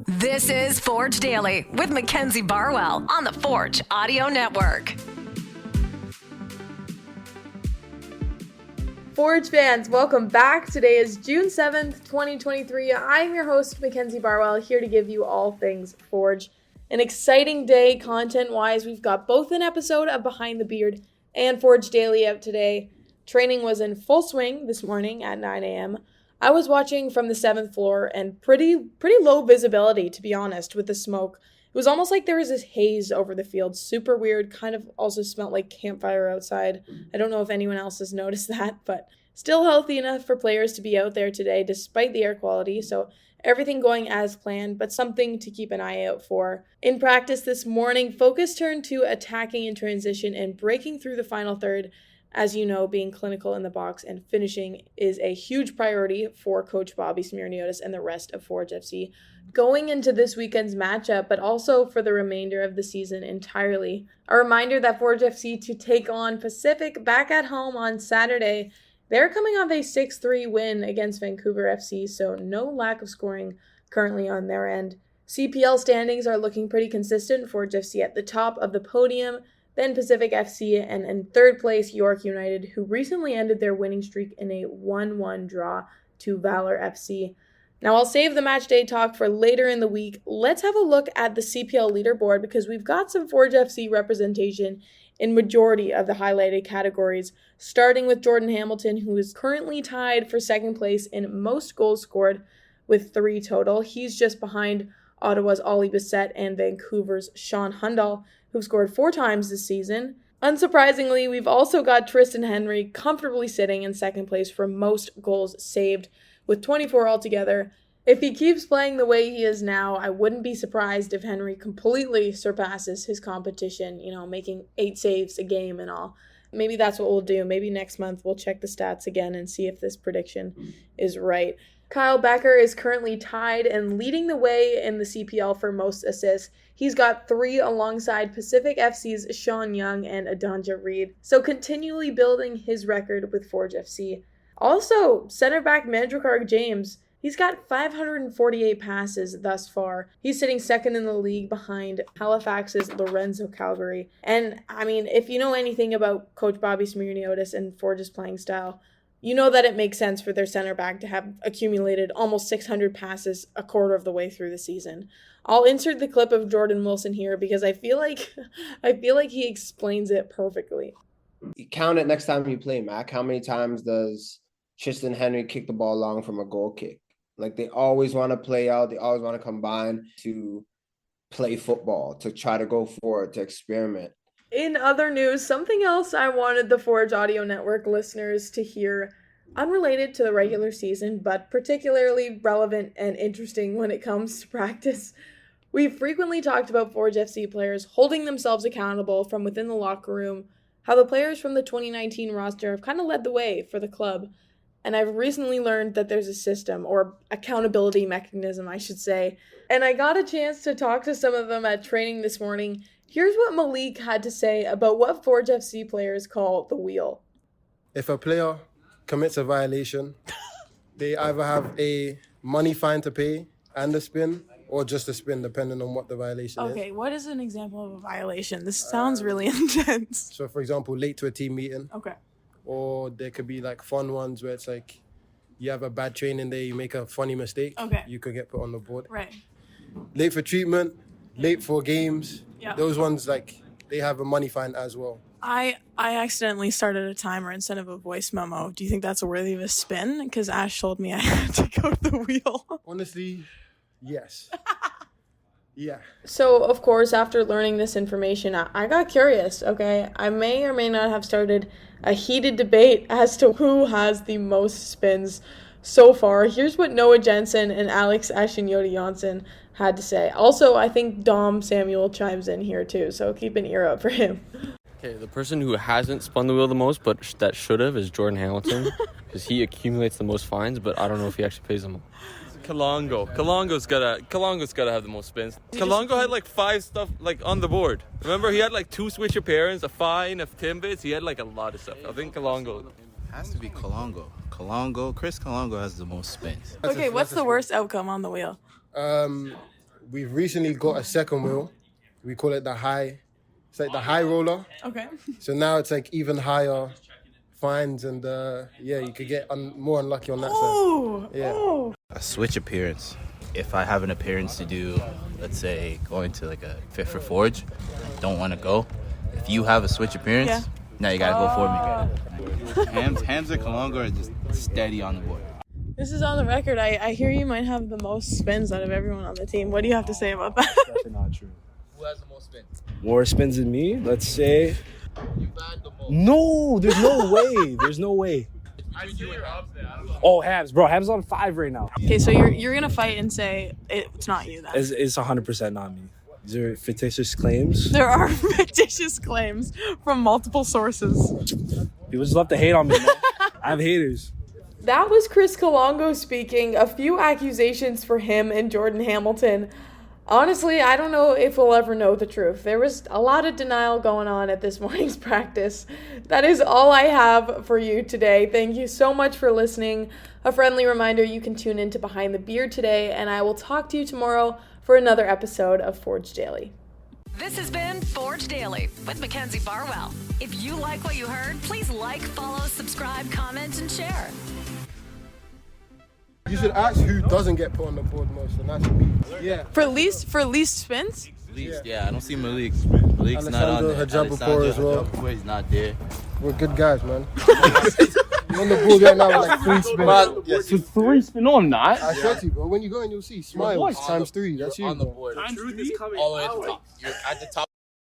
This is Forge Daily with Mackenzie Barwell on the Forge Audio Network. Forge fans, welcome back. Today is June 7th, 2023. I'm your host, Mackenzie Barwell, here to give you all things Forge. An exciting day content-wise. We've got both an episode of Behind the Beard and Forge Daily out today. Training was in full swing this morning at 9 a.m. I was watching from the 7th floor and pretty low visibility, to be honest, with the smoke. It was almost like there was this haze over the field. Super weird. Kind of also smelled like campfire outside. I don't know if anyone else has noticed that, but still healthy enough for players to be out there today despite the air quality. So everything going as planned, but something to keep an eye out for. In practice this morning, focus turned to attacking in transition and breaking through the final third. As you know, being clinical in the box and finishing is a huge priority for Coach Bobby Smirniotis and the rest of Forge FC going into this weekend's matchup, but also for the remainder of the season entirely. A reminder that Forge FC to take on Pacific back at home on Saturday. They're coming off a 6-3 win against Vancouver FC, so no lack of scoring currently on their end. CPL standings are looking pretty consistent. Forge FC at the top of the podium, then Pacific FC, and in third place, York United, who recently ended their winning streak in a 1-1 draw to Valor FC. Now, I'll save the match day talk for later in the week. Let's have a look at the CPL leaderboard because we've got some Forge FC representation in majority of the highlighted categories, starting with Jordan Hamilton, who is currently tied for second place in most goals scored with 3 total. He's just behind Ottawa's Ollie Bissett and Vancouver's Sean Hundal, who've scored 4 times this season. Unsurprisingly, we've also got Tristan Henry comfortably sitting in second place for most goals saved, with 24 altogether. If he keeps playing the way he is now, I wouldn't be surprised if Henry completely surpasses his competition, making 8 saves a game and all. Maybe that's what we'll do. Maybe next month we'll check the stats again and see if this prediction is right. Kyle Becker is currently tied and leading the way in the CPL for most assists. He's got 3 alongside Pacific FC's Sean Young and Adanja Reed, so continually building his record with Forge FC. Also, center back Mandrakar James, he's got 548 passes thus far. He's sitting second in the league behind Halifax's Lorenzo Calgary. And, if you know anything about Coach Bobby Smirniotis and Forge's playing style, you know that it makes sense for their center back to have accumulated almost 600 passes a quarter of the way through the season. I'll insert the clip of Jordan Wilson here because I feel like he explains it perfectly. Count it next time you play, Mac. How many times does Tristan Henry kick the ball long from a goal kick? Like, they always want to play out. They always want to combine to play football, to try to go forward, to experiment. In other news, something else I wanted the Forge Audio Network listeners to hear, unrelated to the regular season, but particularly relevant and interesting when it comes to practice. We've frequently talked about Forge FC players holding themselves accountable from within the locker room, how the players from the 2019 roster have kind of led the way for the club. And I've recently learned that there's a system, or accountability mechanism, I should say. And I got a chance to talk to some of them at training this morning. Here's what Malik had to say about what Forge FC players call the wheel. If a player commits a violation, they either have a money fine to pay and a spin, or just a spin, depending on what the violation is. Okay, what is an example of a violation? This sounds really intense. So, for example, late to a team meeting. Okay. Or there could be like fun ones where it's like you have a bad training day, you make a funny mistake. Okay. You could get put on the board. Right. Late for treatment, late for games. Yeah. Those ones, like, they have a money fine as well. I accidentally started a timer instead of a voice memo. Do you think that's worthy of a spin? Because Ash told me I had to go to the wheel. Honestly, yes. Yeah. So, of course, after learning this information, I got curious, okay? I may or may not have started a heated debate as to who has the most spins so far. Here's what Noah Jensen and Alex Achinioti-Jönsson had to say. Also, I think Dom Samuel chimes in here too, so keep an ear out for him. Okay, the person who hasn't spun the wheel the most, but that should have, is Jordan Hamilton, because he accumulates the most fines, but I don't know if he actually pays them all. Kalongo's gotta have the most spins. Kalongo had like 5 stuff like on the board. Remember, he had like 2 switch appearances, a fine, a timbits. He had like a lot of stuff. I think Kalongo has to be Chris Kalongo has the most spins. Okay, what's the worst outcome on the wheel? we've recently got a second wheel. We call it the high. It's like the high roller. Okay. So now it's like even higher fines and you could get more unlucky on that side. Yeah. Oh. A switch appearance. If I have an appearance to do, let's say going to like a fit for Forge, don't want to go. If you have a switch appearance, now you gotta go for me. Hams and Kalongo are just steady on the board. This is on the record. I hear you might have the most spins out of everyone on the team. What do you have to say about that? Definitely not true. Who has the most spins? More spins than me? Let's say. No, there's no way. There's no way. Oh, Habs, bro. Habs on 5 right now. Okay, so you're gonna fight and say it's not you then. It's 100% not me. These are fictitious claims. There are fictitious claims from multiple sources. People just love to hate on me, man. I have haters. That was Chris Kalongo speaking. A few accusations for him and Jordan Hamilton. Honestly, I don't know if we'll ever know the truth. There was a lot of denial going on at this morning's practice. That is all I have for you today. Thank you so much for listening. A friendly reminder, you can tune into Behind the Beard today, and I will talk to you tomorrow for another episode of Forge Daily. This has been Forge Daily with Mackenzie Barwell. If you like what you heard, please like, follow, subscribe, comment, and share. You should ask who doesn't get put on the board most, and that's me. Yeah. For least spins? Yeah, I don't see Malik. Malik's not on there. Alessandro as well. He's not there. We're good guys, man. You're on the board right now with like 3 spins. So 3 spins? No, I'm not. I swear to you, bro. When you go in, you'll see. Smile times 3. That's you. On the Bro. board. Truth is coming All the way at the top. You're at the top.